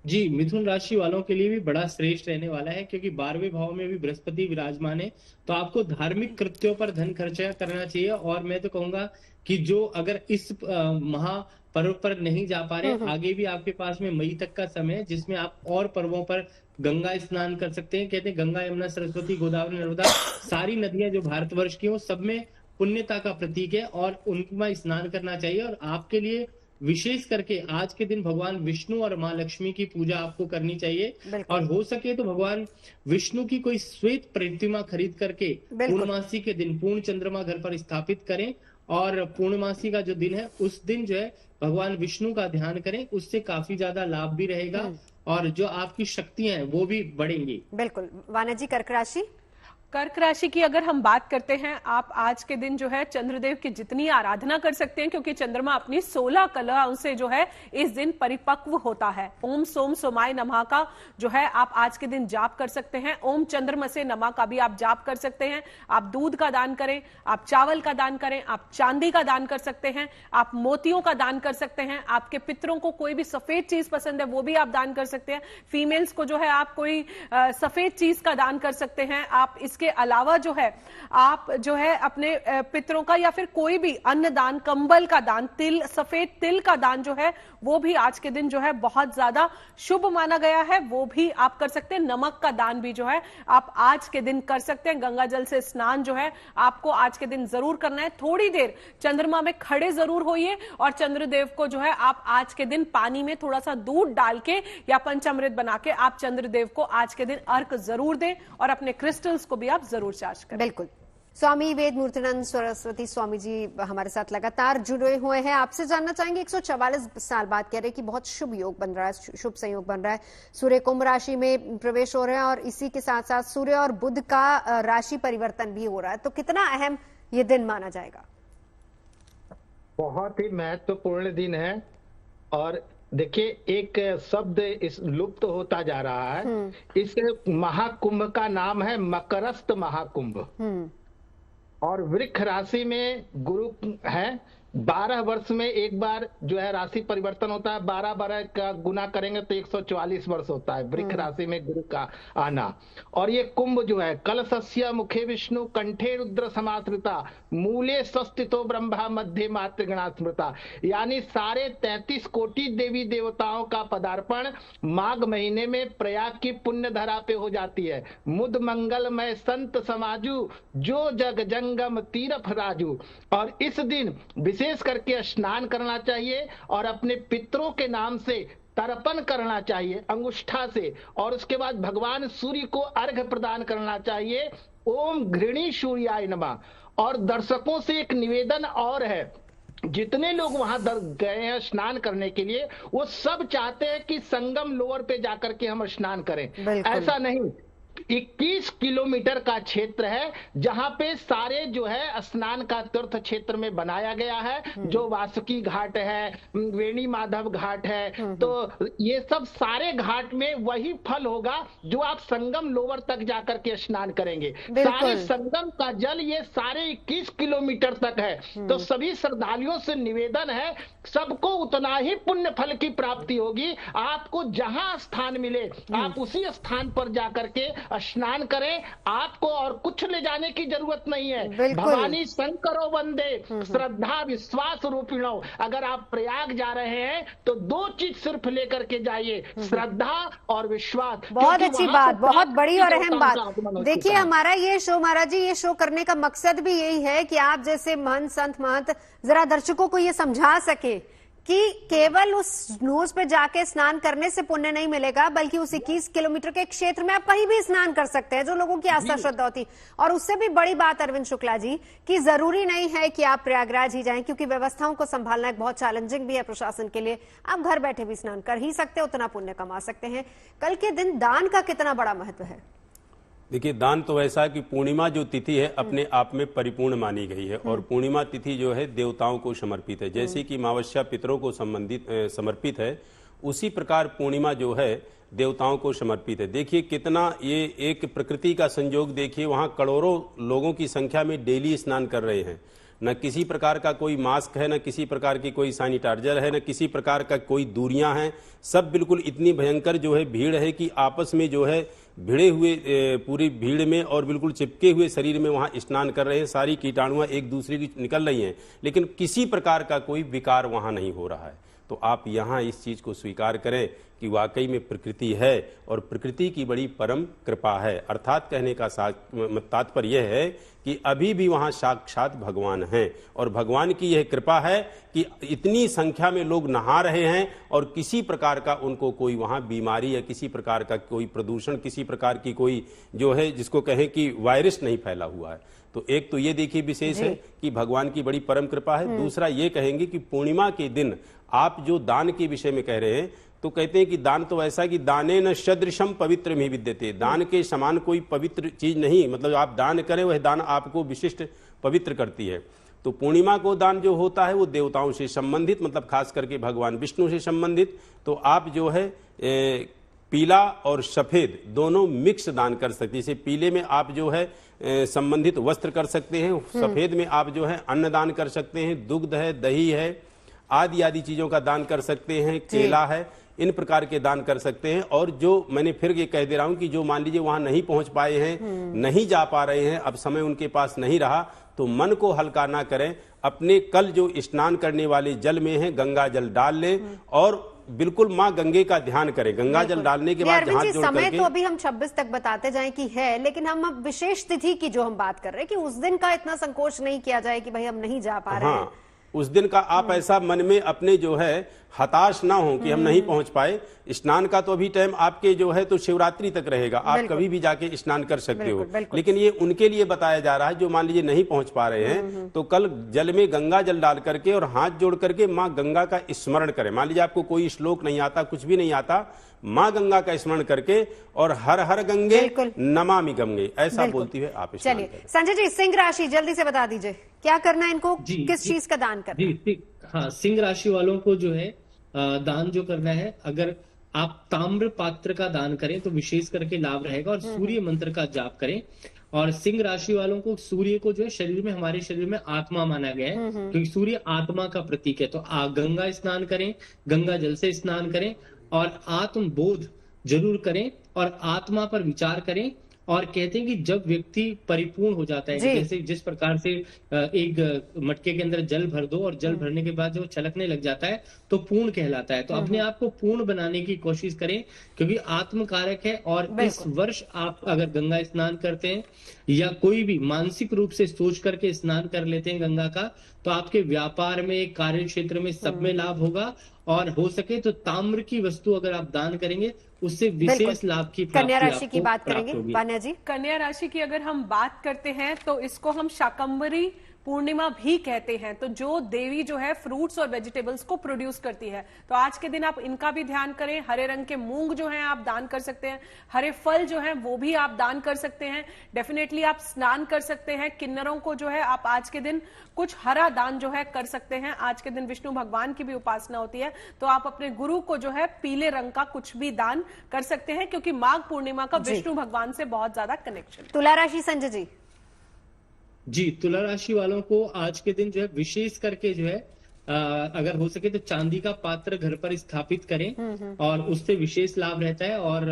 जी, मिथुन राशि वालों के लिए भी बड़ा श्रेष्ठ रहने वाला है, क्योंकि 12वें भाव में भी बृहस्पति विराजमान है। तो आपको धार्मिक कृत्यों पर धन खर्चा करना चाहिए। और मैं तो कहूंगा कि जो अगर इस महापर्व पर नहीं जा पा रहे, आगे भी आपके पास में मई तक का समय है, जिसमें आप और पर्वों पर गंगा स्नान कर सकते हैं। कहते हैं गंगा यमुना सरस्वती गोदावरी नर्मदा सारी नदियां जो भारतवर्ष की हो, सब में पुण्यता का प्रतीक है और उनमें स्नान करना चाहिए। और आपके लिए विशेष करके आज के दिन भगवान विष्णु और माँ लक्ष्मी की पूजा आपको करनी चाहिए। और हो सके तो भगवान विष्णु की कोई श्वेत प्रतिमा खरीद करके पूर्णमासी के दिन पूर्ण चंद्रमा घर पर स्थापित करें, और पूर्णमासी का जो दिन है उस दिन जो है भगवान विष्णु का ध्यान करें, उससे काफी ज्यादा लाभ भी रहेगा और जो आपकी शक्तियां हैं वो भी बढ़ेंगी। बिल्कुल। वान्या जी, कर्क राशि। कर्क राशि की अगर हम बात करते हैं, आप आज के दिन जो है चंद्रदेव की जितनी आराधना कर सकते हैं, क्योंकि चंद्रमा अपनी 16 कलाओं से जो है इस दिन परिपक्व होता है। ओम सोम सोमाय नमः का जो है आप आज के दिन जाप कर सकते हैं। ओम चंद्रमसे नमः का भी आप जाप कर सकते हैं। आप दूध का दान करें, आप चावल का दान करें, आप चांदी का दान कर सकते हैं, आप मोतियों का दान कर सकते हैं। आपके पितरों को कोई भी सफेद चीज पसंद है वो भी आप दान कर सकते हैं। फीमेल्स को जो है आप कोई सफेद चीज का दान कर सकते हैं। आप इसके उसके अलावा जो है आप जो है अपने पितरों का या फिर कोई भी अन्नदान, कंबल का दान, तिल, सफेद तिल का दान जो है वो भी आज के दिन जो है बहुत ज्यादा शुभ माना गया है, वो भी आप कर सकते हैं। नमक का दान भी जो है आप आज के दिन कर सकते हैं। गंगा जल से स्नान जो है आपको आज के दिन जरूर करना है। थोड़ी देर चंद्रमा में खड़े जरूर होइए और चंद्रदेव को जो है आप आज के दिन पानी में थोड़ा सा दूध डाल के या पंचामृत बना के आप चंद्रदेव को आज के दिन अर्घ जरूर दें और अपने क्रिस्टल्स को भी आप जरूर चार्ज करें। बिल्कुल। स्वामी वेद मूर्तिनंद सरस्वती स्वामी जी हमारे साथ लगातार जुड़े हुए हैं। आपसे जानना चाहेंगे, 144 साल बाद कह रहे हैं कि बहुत शुभ योग बन रहा है, शुभ संयोग बन रहा है, सूर्य कुंभ राशि में प्रवेश हो रहे हैं और इसी के साथ साथ सूर्य और बुध का राशि परिवर्तन भी हो रहा है, तो कितना अहम ये दिन माना जाएगा? बहुत ही महत्वपूर्ण दिन है। और देखिए, एक शब्द इस लुप्त होता जा रहा है। इस महाकुंभ का नाम है मकरस्थ महाकुंभ और वृक्ष राशि में गुरु है। 12 वर्ष में एक बार जो है राशि परिवर्तन होता है। 12 का गुना करेंगे तो 144 वर्ष होता है वृक्ष राशि में गुरु का आना। और ये कुंभ जो है, कलशस्य मुखे विष्णु कंठे रुद्र समाश्रिता मूले स्वस्थितो ब्रह्मा मध्य मातृगणा स्मृता, यानी सारे 33 कोटि देवी देवताओं का पदार्पण माघ महीने में प्रयाग की पुण्य धरा पे हो जाती है। मुद मंगलमय संत समाजू जो जग जंगम तीरथ राजू। और इस दिन विशेष करके स्नान करना चाहिए और अपने पितरों के नाम से तर्पण करना चाहिए अंगुष्ठा से, और उसके बाद भगवान सूर्य को अर्घ्य प्रदान करना चाहिए। ओम घृणी सूर्याय नमः। और दर्शकों से एक निवेदन और है, जितने लोग वहां गए हैं स्नान करने के लिए, वो सब चाहते हैं कि संगम लोअर पे जाकर के हम स्नान करें। ऐसा नहीं, 21 किलोमीटर का क्षेत्र है जहां पे सारे जो है स्नान का तीर्थ क्षेत्र में बनाया गया है, जो वासुकी घाट है, वेणी माधव घाट है, तो ये सब सारे घाट में वही फल होगा जो आप संगम लोवर तक जाकर के स्नान करेंगे। सारे संगम का जल ये सारे 21 किलोमीटर तक है। तो सभी श्रद्धालुओं से निवेदन है, सबको उतना ही पुण्य फल की प्राप्ति होगी। आपको जहां स्थान मिले आप उसी स्थान पर जाकर के स्नान करें, आपको और कुछ ले जाने की जरूरत नहीं है। भवानी शंकरो वंदे श्रद्धा विश्वास रूपिणो। अगर आप प्रयाग जा रहे हैं तो 2 चीज सिर्फ लेकर के जाइए, श्रद्धा और विश्वास। बहुत अच्छी बात, बहुत बड़ी और अहम बात। देखिए, हमारा ये शो, महाराज जी, ये शो करने का मकसद भी यही है कि आप जैसे महंत संत महंत जरा दर्शकों को ये समझा सके कि केवल उस नूस पे जाके स्नान करने से पुण्य नहीं मिलेगा, बल्कि उस 21 किलोमीटर के क्षेत्र में आप कहीं भी स्नान कर सकते हैं, जो लोगों की आस्था श्रद्धा होती। और उससे भी बड़ी बात अरविंद शुक्ला जी, कि जरूरी नहीं है कि आप प्रयागराज ही जाएं, क्योंकि व्यवस्थाओं को संभालना एक बहुत चैलेंजिंग भी है प्रशासन के लिए। आप घर बैठे भी स्नान कर ही सकते हैं, उतना पुण्य कमा सकते हैं। कल के दिन दान का कितना बड़ा महत्व है? देखिए, दान तो ऐसा है कि पूर्णिमा जो तिथि है अपने आप में परिपूर्ण मानी गई है और पूर्णिमा तिथि जो है देवताओं को समर्पित है। जैसे कि अमावस्या पितरों को समर्पित है, उसी प्रकार पूर्णिमा जो है देवताओं को समर्पित है। देखिए कितना ये एक प्रकृति का संयोग, देखिए वहां करोड़ों लोगों की संख्या में डेली स्नान कर रहे हैं। न किसी प्रकार का कोई मास्क है, न किसी प्रकार की कोई सैनिटाइजर है, न किसी प्रकार का कोई दूरियां हैं। सब बिल्कुल इतनी भयंकर जो है भीड़ है कि आपस में जो है भिड़े हुए पूरी भीड़ में और बिल्कुल चिपके हुए शरीर में वहां स्नान कर रहे हैं। सारी कीटाणुएं एक दूसरे की निकल रही हैं, लेकिन किसी प्रकार का कोई विकार वहां नहीं हो रहा है। तो आप यहाँ इस चीज को स्वीकार करें कि वाकई में प्रकृति है और प्रकृति की बड़ी परम कृपा है। अर्थात कहने का तात्पर्य यह है कि अभी भी वहां साक्षात भगवान हैं और भगवान की यह कृपा है कि इतनी संख्या में लोग नहा रहे हैं और किसी प्रकार का उनको कोई वहां बीमारी या किसी प्रकार का कोई प्रदूषण, किसी प्रकार की कोई जो है जिसको कहें कि वायरस नहीं फैला हुआ है। तो एक तो ये देखिए विशेष है कि भगवान की बड़ी परम कृपा है। दूसरा ये कहेंगे कि पूर्णिमा के दिन आप जो दान के विषय में कह रहे हैं, तो कहते हैं कि दान तो ऐसा कि दाने न सदृशम पवित्र में विद्यते। दान के समान कोई पवित्र चीज नहीं, मतलब आप दान करें वह दान आपको विशिष्ट पवित्र करती है। तो पूर्णिमा को दान जो होता है वो देवताओं से संबंधित, मतलब खास करके भगवान विष्णु से संबंधित। तो आप जो है पीला और सफेद दोनों मिक्स दान कर सकते हैं। जैसे पीले में आप जो है संबंधित वस्त्र कर सकते हैं, सफेद में आप जो है अन्न दान कर सकते हैं, दुग्ध है, दही है, आदि आदि चीजों का दान कर सकते हैं, केला है। इन प्रकार के दान कर सकते हैं। और जो मैंने फिर ये कह दे रहा हूं कि जो मान लीजिए वहां नहीं पहुंच पाए हैं, नहीं जा पा रहे हैं, अब समय उनके पास नहीं रहा, तो मन को हल्का ना करें, अपने कल जो स्नान करने वाले जल में है गंगा जल डाल लें और बिल्कुल माँ गंगे का ध्यान करें। गंगा जल डालने के बाद हाथ जोड़ समय करके, तो अभी हम 26 तक बताते जाएं कि है, लेकिन हम अब विशेष तिथि की जो हम बात कर रहे हैं कि उस दिन का इतना संकोच नहीं किया जाए कि भाई हम नहीं जा पा रहे हैं। उस दिन का आप ऐसा मन में अपने जो है हताश ना हो कि हम नहीं पहुंच पाए। स्नान का तो अभी टाइम आपके जो है तो शिवरात्रि तक रहेगा, आप कभी भी जाके स्नान कर सकते हो, लेकिन ये उनके लिए बताया जा रहा है जो मान लीजिए नहीं पहुंच पा रहे हैं, तो कल जल में गंगा जल डाल करके और हाथ जोड़ करके माँ गंगा का स्मरण करें। मान लीजिए आपको कोई श्लोक नहीं आता, कुछ भी नहीं आता, माँ गंगा का स्मरण करके और हर हर गंगे नमामि गंगे ऐसा बोलती है आप। चलिए संजय जी, सिंह राशि जल्दी से बता दीजिए क्या करना है इनको, किस चीज का दान करना है? हाँ, सिंह राशि वालों को जो है दान जो करना है, अगर आप ताम्र पात्र का दान करें तो विशेष करके लाभ रहेगा, और सूर्य मंत्र का जाप करें। और सिंह राशि वालों को सूर्य को जो है शरीर में, हमारे शरीर में आत्मा माना गया है, क्योंकि सूर्य आत्मा का प्रतीक है। तो गंगा स्नान करें, गंगा जल से स्नान करें और आत्मबोध जरूर करें और आत्मा पर विचार करें। और कहते हैं कि जब व्यक्ति परिपूर्ण हो जाता है, जैसे जिस प्रकार से एक मटके के अंदर जल भर दो और जल भरने के बाद जो छलकने लग जाता है तो पूर्ण कहलाता है। तो अपने आप को पूर्ण बनाने की कोशिश करें, क्योंकि आत्म कारक है। और इस वर्ष आप अगर गंगा स्नान करते हैं या कोई भी मानसिक रूप से सोच करके स्नान कर लेते हैं गंगा का, तो आपके व्यापार में, कार्य क्षेत्र में, सब में लाभ होगा। और हो सके तो ताम्र की वस्तु अगर आप दान करेंगे उससे विशेष लाभ की प्राप्ति कन्या राशि की बात प्राप्त करेंगे होगी। वान्या जी। कन्या राशि की अगर हम बात करते हैं तो इसको हम शाकंभरी पूर्णिमा भी कहते हैं। तो जो देवी जो है फ्रूट्स और वेजिटेबल्स को प्रोड्यूस करती है, तो आज के दिन आप इनका भी ध्यान करें। हरे रंग के मूंग जो हैं आप दान कर सकते हैं, हरे फल जो हैं वो भी आप दान कर सकते हैं। डेफिनेटली आप स्नान कर सकते हैं। किन्नरों को जो है आप आज के दिन कुछ हरा दान जो है कर सकते हैं। आज के दिन विष्णु भगवान की भी उपासना होती है, तो आप अपने गुरु को जो है पीले रंग का कुछ भी दान कर सकते हैं, क्योंकि माघ पूर्णिमा का विष्णु भगवान से बहुत ज्यादा कनेक्शन। तुला राशि संजय जी। जी, तुला राशि वालों को आज के दिन जो है विशेष करके जो है अगर हो सके तो चांदी का पात्र घर पर स्थापित करें और उससे विशेष लाभ रहता है। और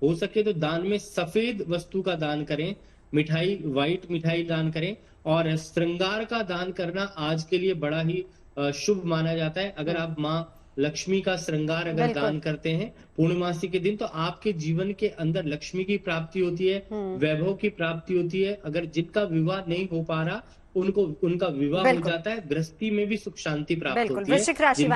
हो सके तो दान में सफेद वस्तु का दान करें, मिठाई, व्हाइट मिठाई दान करें। और श्रृंगार का दान करना आज के लिए बड़ा ही शुभ माना जाता है। अगर आप माँ लक्ष्मी का श्रृंगार अगर दान करते हैं पूर्णमासी के दिन, तो आपके जीवन के अंदर लक्ष्मी की प्राप्ति होती है, वैभव की प्राप्ति होती है। अगर जिनका विवाह नहीं हो पा रहा उनका विवाह हो जाता है, गृहस्थी में भी सुख शांति प्राप्त होती है। वृश्चिक राशि,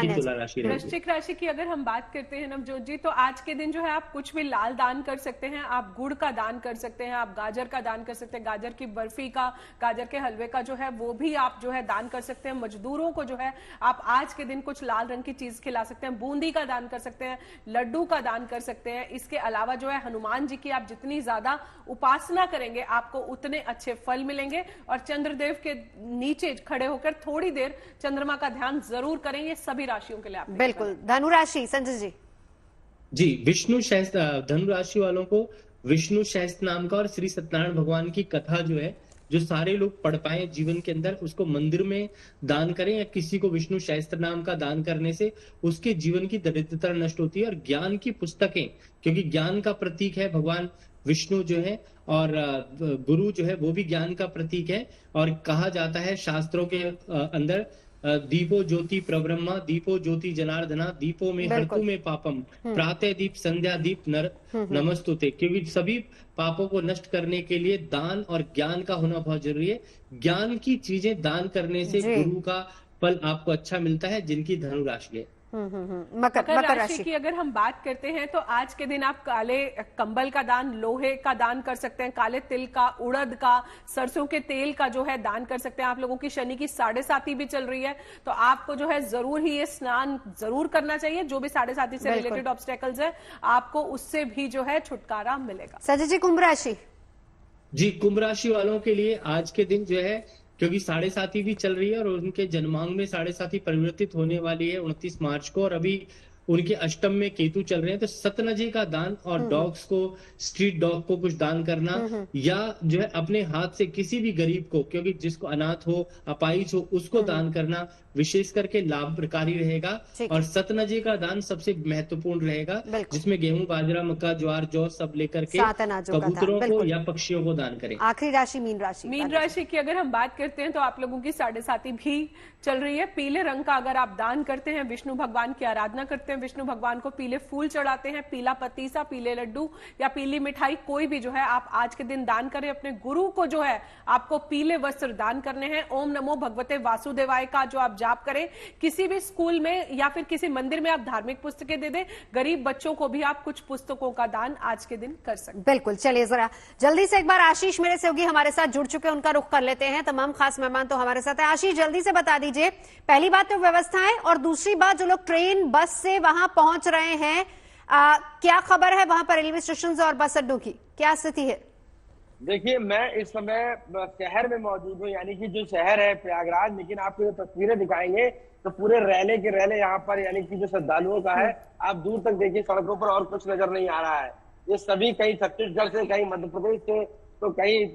वृश्चिक राशि की अगर हम बात करते हैं नवजोत जी, तो आज के दिन जो है आप कुछ भी लाल दान कर सकते हैं। आप गुड़ का दान कर सकते हैं, आप गाजर का दान कर सकते हैं, गाजर की बर्फी का, गाजर के हलवे का जो है वो भी आप जो है दान कर सकते हैं। मजदूरों को जो है आप आज के दिन कुछ लाल रंग की चीज खिला सकते हैं। बूंदी का दान कर सकते हैं, लड्डू का दान कर सकते हैं। इसके अलावा जो है हनुमान जी की आप जितनी ज्यादा उपासना करेंगे आपको उतने अच्छे फल मिलेंगे। और चंद्रदेव के नीचे खड़े होकर थोड़ी देर चंद्रमा का ध्यान जरूर करें। ये सभी राशियों के लिए आप बिल्कुल। धनु राशि संजय जी। जी, विष्णु सहस्त्र, धनु राशि वालों को विष्णु सहस्त्र नाम का और श्री सत्यनारायण भगवान की कथा जो है, जो सारे लोग पढ़ पाए जीवन के अंदर, उसको मंदिर में दान करें। या किसी को विष्णु सहस्त्र नाम का दान करने से उसके जीवन की दरिद्रता नष्ट होती है। और ज्ञान की पुस्तकें, क्योंकि ज्ञान का प्रतीक है भगवान विष्णु जो है, और गुरु जो है वो भी ज्ञान का प्रतीक है। और कहा जाता है शास्त्रों के अंदर, दीपो ज्योति प्रब्रह्मा, दीपो ज्योति जनार्दना, दीपो में हर्तु में पापम, प्रातः दीप संध्या दीप नमस्तुते। क्योंकि सभी पापों को नष्ट करने के लिए दान और ज्ञान का होना बहुत जरूरी है। ज्ञान की चीजें दान करने से गुरु का फल आपको अच्छा मिलता है, जिनकी धनु राशि है। मकर राशि की अगर हम बात करते हैं तो आज के दिन आप काले कंबल का दान, लोहे का दान कर सकते हैं, काले तिल का, उड़द का, सरसों के तेल का जो है दान कर सकते हैं। आप लोगों की शनि की 7.5 भी चल रही है, तो आपको जो है जरूर ही ये स्नान जरूर करना चाहिए। जो भी 7.5 से रिलेटेड ऑब्स्टेकल्स है आपको उससे भी जो है छुटकारा मिलेगा। संजय जी, कुंभ राशि। जी, कुंभ राशि वालों के लिए आज के दिन जो है, क्योंकि 7.5 भी चल रही है और उनके जन्मांग में 7.5 परिवर्तित होने वाली है 29 मार्च को, और अभी उनके अष्टम में केतु चल रहे हैं। तो सतनजे का दान और डॉग्स को, स्ट्रीट डॉग को कुछ दान करना, या जो है अपने हाथ से किसी भी गरीब को, क्योंकि जिसको अनाथ हो, अपाहिज हो, उसको दान करना विशेष करके लाभकारी रहेगा। और सतनजे का दान सबसे महत्वपूर्ण रहेगा, जिसमें गेहूं, बाजरा, मक्का, ज्वार, जौ सब लेकर के कबूतरों को या पक्षियों को दान करें। आखिरी राशि मीन राशि। मीन राशि की अगर हम बात करते हैं तो आप लोगों की 7.5 भी चल रही है। पीले रंग का अगर आप दान करते हैं, विष्णु भगवान की आराधना करते हैं, विष्णु भगवान को पीले फूल चढ़ाते हैं, पीला पतीसा, पीले लड्डू या पीली मिठाई कोई भी जो है आप आज के दिन दान करें। अपने गुरु को जो है आपको पीले वस्त्र दान करने हैं। ओम नमो भगवते वासुदेवाय का जो आप जाप करें, किसी भी स्कूल में या फिर किसी मंदिर में आप धार्मिक पुस्तकें दे दें। गरीब बच्चों को भी आप कुछ पुस्तकों का दान आज के दिन कर सकते हैं। बिल्कुल, चलिए जरा जल्दी से एक बार आशीष मेरे सहयोगी हमारे साथ जुड़ चुके हैं, उनका रुख कर लेते हैं। तमाम खास मेहमान तो हमारे साथ है। आशीष, जल्दी से बता दीजिए, पहली बात तो व्यवस्थाएं, और दूसरी बात जो लोग ट्रेन बस से वहां पहुंच रहे हैं, क्या खबर है वहां पर रेलवे स्टेशन और बस अड्डों की क्या स्थिति है? देखिए, मैं इस समय शहर में मौजूद हूँ, यानी कि जो शहर है प्रयागराज, लेकिन आपको जो तस्वीरें दिखाएंगे तो पूरे रैले के रैले यहाँ पर, यानी कि जो श्रद्धालुओं का है, आप दूर तक देखिए सड़कों पर और कुछ नजर नहीं आ रहा है। ये सभी कहीं छत्तीसगढ़ से, कहीं मध्य प्रदेश से, तो कहीं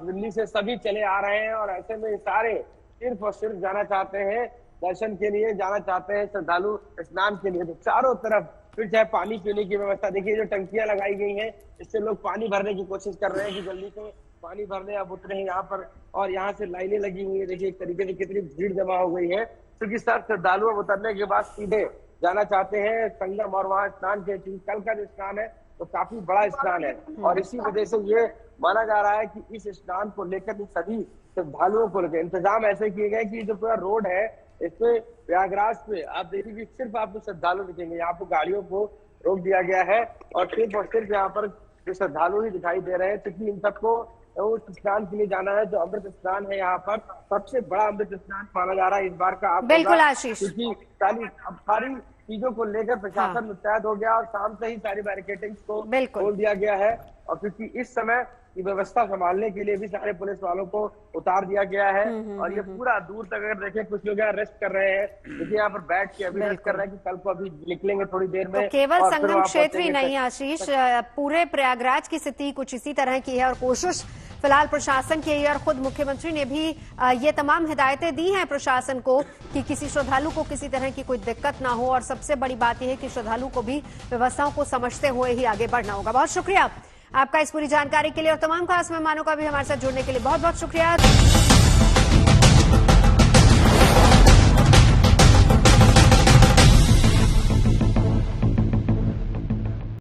दिल्ली से सभी चले आ रहे हैं। और ऐसे में सारे सिर्फ और सिर्फ जाना चाहते हैं दर्शन के लिए, जाना चाहते हैं श्रद्धालु स्नान के लिए। तो चारों तरफ फिर चाहे पानी पीने की व्यवस्था, देखिए जो टंकियां लगाई गई हैं, इससे लोग पानी भरने की कोशिश कर रहे हैं कि जल्दी से पानी भरने अब उतरे हैं यहाँ पर। और यहाँ से लाइनें लगी हुई है, देखिए एक तरीके से कितनी भीड़ जमा हो गई है, क्योंकि सब श्रद्धालु अब उतरने के बाद सीधे जाना चाहते हैं संगम और वहाँ स्नान के। कल का जो स्नान है तो काफी बड़ा स्नान है, और इसी वजह से ये माना जा रहा है कि इस स्नान को लेकर सभी श्रद्धालुओं को लेकर इंतजाम ऐसे किए गए कि जो पूरा रोड है इस पे प्रयागराज पे आप देखिए सिर्फ आपको श्रद्धालु दिखेंगे। यहाँ पर गाड़ियों को रोक दिया गया है और सिर्फ यहाँ पर जो श्रद्धालु ही दिखाई दे रहे हैं, क्योंकि इन सबको उस स्नान के लिए जाना है। जो अमृत स्नान है यहाँ पर सबसे बड़ा अमृत स्नान माना जा रहा है इस बार का। बिल्कुल आशीष, क्योंकि सारी चीजों को लेकर प्रशासन मुस्तैद हो गया और शाम से ही सारी बैरिकेडिंग को खोल दिया गया है। और क्योंकि इस समय की व्यवस्था संभालने के लिए भी सारे पुलिस वालों को उतार दिया गया है। और ये पूरा दूर तक अगर देखें, कुछ लोग यहाँ रेस्ट कर रहे हैं, देखिए यहाँ पर बैठ के अभी रेस्ट कर रहे हैं कि कल को अभी निकलेंगे थोड़ी देर में। तो केवल संगम क्षेत्र ही नहीं आशीष, पूरे प्रयागराज की स्थिति कुछ इसी तरह की है और कोशिश फिलहाल प्रशासन की है। और खुद मुख्यमंत्री ने भी ये तमाम हिदायतें दी हैं प्रशासन को कि किसी श्रद्धालु को किसी तरह की कोई दिक्कत ना हो। और सबसे बड़ी बात यह है कि श्रद्धालु को भी व्यवस्थाओं को समझते हुए ही आगे बढ़ना होगा। बहुत शुक्रिया आपका इस पूरी जानकारी के लिए, और तमाम खास मेहमानों का भी हमारे साथ जुड़ने के लिए बहुत बहुत शुक्रिया।